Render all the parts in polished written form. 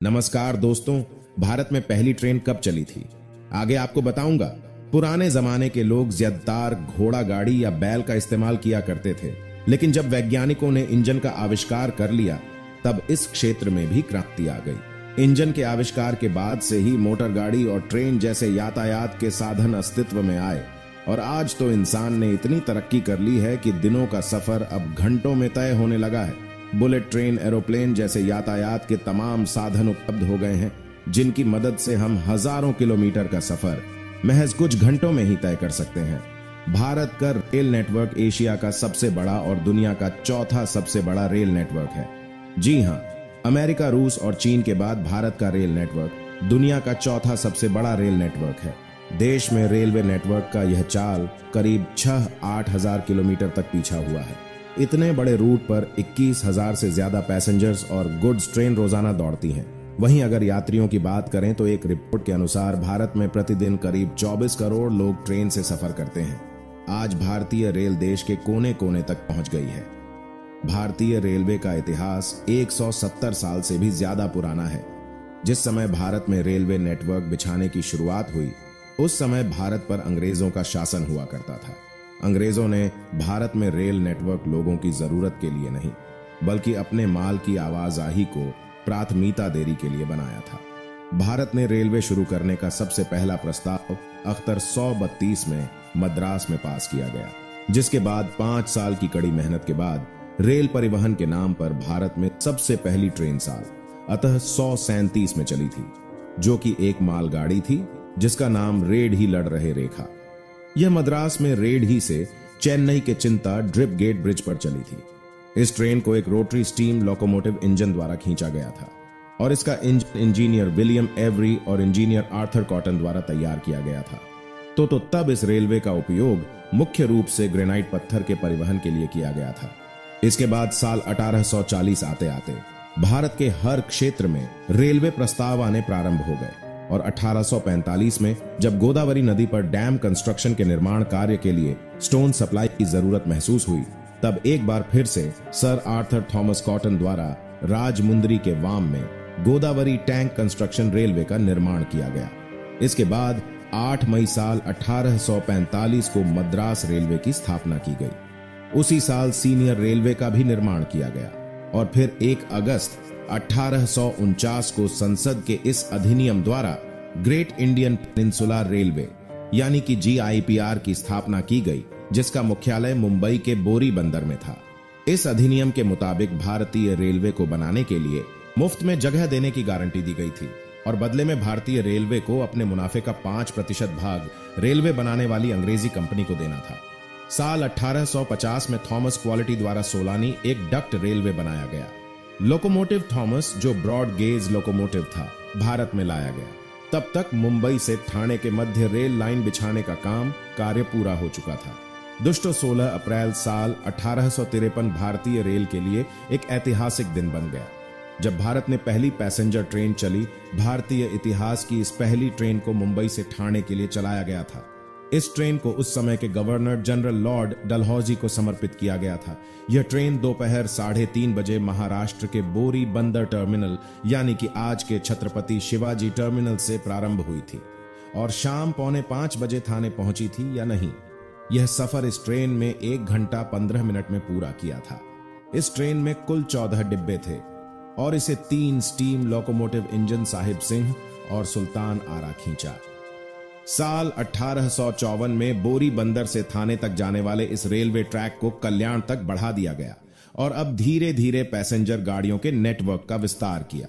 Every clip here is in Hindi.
नमस्कार दोस्तों। भारत में पहली ट्रेन कब चली थी आगे आपको बताऊंगा। पुराने जमाने के लोग ज्यादातर घोड़ा गाड़ी या बैल का इस्तेमाल किया करते थे, लेकिन जब वैज्ञानिकों ने इंजन का आविष्कार कर लिया तब इस क्षेत्र में भी क्रांति आ गई। इंजन के आविष्कार के बाद से ही मोटर गाड़ी और ट्रेन जैसे यातायात के साधन अस्तित्व में आए और आज तो इंसान ने इतनी तरक्की कर ली है कि दिनों का सफर अब घंटों में तय होने लगा है। बुलेट ट्रेन, एरोप्लेन जैसे यातायात के तमाम साधन उपलब्ध हो गए हैं, जिनकी मदद से हम हजारों किलोमीटर का सफर महज कुछ घंटों में ही तय कर सकते हैं। भारत का रेल नेटवर्क एशिया का सबसे बड़ा और दुनिया का चौथा सबसे बड़ा रेल नेटवर्क है। जी हां, अमेरिका, रूस और चीन के बाद भारत का रेल नेटवर्क दुनिया का चौथा सबसे बड़ा रेल नेटवर्क है। देश में रेलवे नेटवर्क का यह चाल करीब 6-8 हजार किलोमीटर तक पीछा हुआ है। इतने बड़े रूट पर 21,000 से ज्यादा पैसेंजर्स और गुड्स ट्रेन रोजाना दौड़ती हैं। वहीं अगर यात्रियों की बात करें तो एक रिपोर्ट के अनुसार भारत में प्रतिदिन करीब 24 करोड़ लोग ट्रेन से सफर करते हैं। आज भारतीय रेल देश के कोने कोने तक पहुंच गई है। भारतीय रेलवे का इतिहास 170 साल से भी ज्यादा पुराना है। जिस समय भारत में रेलवे नेटवर्क बिछाने की शुरुआत हुई उस समय भारत पर अंग्रेजों का शासन हुआ करता था। अंग्रेजों ने भारत में रेल नेटवर्क लोगों की जरूरत के लिए नहीं बल्कि अपने माल की आवाजाही को प्राथमिकता देने के लिए बनाया था। भारत ने रेलवे शुरू करने का सबसे पहला प्रस्ताव अख्तर 132 में मद्रास में पास किया गया, जिसके बाद 5 साल की कड़ी मेहनत के बाद रेल परिवहन के नाम पर भारत में सबसे पहली ट्रेन साल 137 में चली थी, जो कि एक मालगाड़ी थी जिसका नाम रेड ही लड़ रहे रेखा। यह मद्रास में रेड ही से चेन्नई के चिंता ड्रिप गेट ब्रिज पर चली थी। इस ट्रेन को एक रोटरी स्टीम लोकोमोटिव इंजन द्वारा खींचा गया था और इसका इंजीनियर विलियम एवरी और इंजीनियर आर्थर कॉटन द्वारा तैयार किया गया था। तो तब इस रेलवे का उपयोग मुख्य रूप से ग्रेनाइट पत्थर के परिवहन के लिए किया गया था। इसके बाद साल 1840 आते आते भारत के हर क्षेत्र में रेलवे प्रस्ताव आने प्रारंभ हो गए और 1845 में जब गोदावरी नदी पर डैम कंस्ट्रक्शन के निर्माण कार्य के लिए स्टोन सप्लाई की जरूरत महसूस हुई, तब एक बार फिर से सर आर्थर थॉमस कॉटन द्वारा राजमुंदरी के वाम में गोदावरी टैंक कंस्ट्रक्शन रेलवे का निर्माण किया गया। इसके बाद 8 मई साल 1845 को मद्रास रेलवे की स्थापना की गई। उसी साल सीनियर रेलवे का भी निर्माण किया गया और फिर 1 अगस्त 1849 को संसद के इस अधिनियम द्वारा ग्रेट इंडियन पेनिनसुला रेलवे यानी कि GIPR की स्थापना की गई, जिसका मुख्यालय मुंबई के बोरी बंदर में था। इस अधिनियम के मुताबिक भारतीय रेलवे को बनाने के लिए मुफ्त में जगह देने की गारंटी दी गई थी और बदले में भारतीय रेलवे को अपने मुनाफे का 5% भाग रेलवे बनाने वाली अंग्रेजी कंपनी को देना था। साल 1850 में थॉमस क्वालिटी द्वारा सोलानी एक डक्ट रेलवे बनाया गया। लोकोमोटिव थॉमस, जो ब्रॉड गेज लोकोमोटिव था, भारत में लाया गया। तब तक मुंबई से ठाणे के मध्य रेल लाइन बिछाने का कार्य पूरा हो चुका था। दुष्टो 16 अप्रैल साल 1853 भारतीय रेल के लिए एक ऐतिहासिक दिन बन गया, जब भारत ने पहली पैसेंजर ट्रेन चली। भारतीय इतिहास की इस पहली ट्रेन को मुंबई से ठाणे के लिए चलाया गया था। इस ट्रेन को उस समय के गवर्नर जनरल लॉर्ड डलहौजी को समर्पित किया गया था। यह ट्रेन दोपहर 3:30 बजे महाराष्ट्र के बोरी बंदर टर्मिनल यानी कि आज के छत्रपति शिवाजी टर्मिनल से प्रारंभ हुई थी और शाम 4:45 बजे थाने पहुंची थी या नहीं। यह सफर इस ट्रेन में 1 घंटा 15 मिनट में पूरा किया था। इस ट्रेन में कुल 14 डिब्बे थे और इसे 3 steam locomotive engine Sahib Singh और सुल्तान आरा खींचा। साल 1854 में बोरी बंदर से थाने तक जाने वाले इस रेलवे ट्रैक को कल्याण तक बढ़ा दिया गया और अब धीरे धीरे पैसेंजर गाड़ियों के नेटवर्क का विस्तार किया।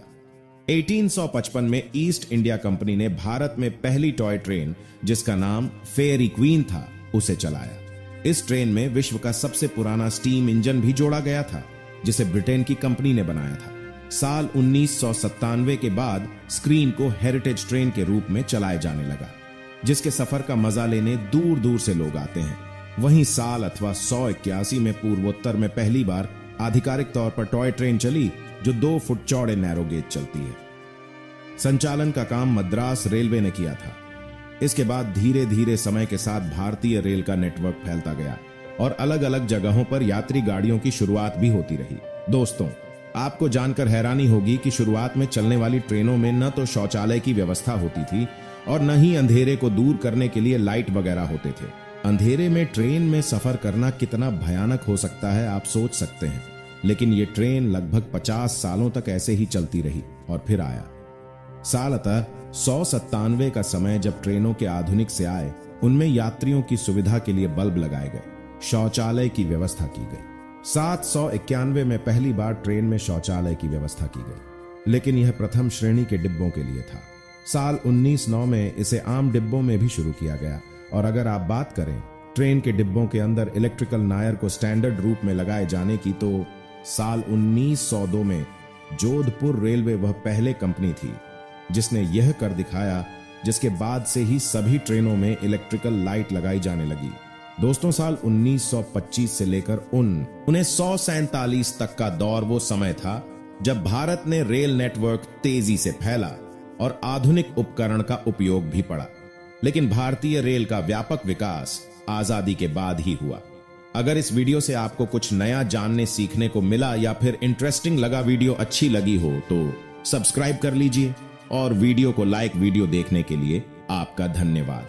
1855 में ईस्ट इंडिया कंपनी ने भारत में पहली टॉय ट्रेन, जिसका नाम फेयरी क्वीन था, उसे चलाया। इस ट्रेन में विश्व का सबसे पुराना स्टीम इंजन भी जोड़ा गया था, जिसे ब्रिटेन की कंपनी ने बनाया था। साल 1997 के बाद स्क्रीन को हेरिटेज ट्रेन के रूप में चलाए जाने लगा, जिसके सफर का मजा लेने दूर दूर से लोग आते हैं। वहीं साल अथवा 181 में पूर्वोत्तर में पहली बार आधिकारिक तौर पर टॉय ट्रेन चली, जो 2 फुट चौड़े नैरो गेज चलती है। संचालन का काम मद्रास रेलवे ने किया था। इसके बाद धीरे धीरे समय के साथ भारतीय रेल का नेटवर्क फैलता गया और अलग अलग जगहों पर यात्री गाड़ियों की शुरुआत भी होती रही। दोस्तों, आपको जानकर हैरानी होगी कि शुरुआत में चलने वाली ट्रेनों में न तो शौचालय की व्यवस्था होती थी और न ही अंधेरे को दूर करने के लिए लाइट वगैरह होते थे। अंधेरे में ट्रेन में सफर करना कितना भयानक हो सकता है आप सोच सकते हैं। लेकिन ये ट्रेन लगभग 50 सालों तक ऐसे ही चलती रही और फिर आया सालतः 197 का समय जब ट्रेनों के आधुनिक से आए, उनमें यात्रियों की सुविधा के लिए बल्ब लगाए गए, शौचालय की व्यवस्था की गई। 791 में पहली बार ट्रेन में शौचालय की व्यवस्था की गई, लेकिन यह प्रथम श्रेणी के डिब्बों के लिए था। साल 1909 में इसे आम डिब्बों में भी शुरू किया गया। और अगर आप बात करें ट्रेन के डिब्बों के अंदर इलेक्ट्रिकल नायर को स्टैंडर्ड रूप में लगाए जाने की, तो साल 1902 में जोधपुर रेलवे वह पहले कंपनी थी जिसने यह कर दिखाया, जिसके बाद से ही सभी ट्रेनों में इलेक्ट्रिकल लाइट लगाई जाने लगी। दोस्तों, साल 1925 से लेकर 1947 तक का दौर वो समय था जब भारत ने रेल नेटवर्क तेजी से फैला और आधुनिक उपकरण का उपयोग भी पड़ा। लेकिन भारतीय रेल का व्यापक विकास आजादी के बाद ही हुआ। अगर इस वीडियो से आपको कुछ नया जानने सीखने को मिला या फिर इंटरेस्टिंग लगा, वीडियो अच्छी लगी हो तो सब्सक्राइब कर लीजिए और वीडियो को लाइक। वीडियो देखने के लिए आपका धन्यवाद।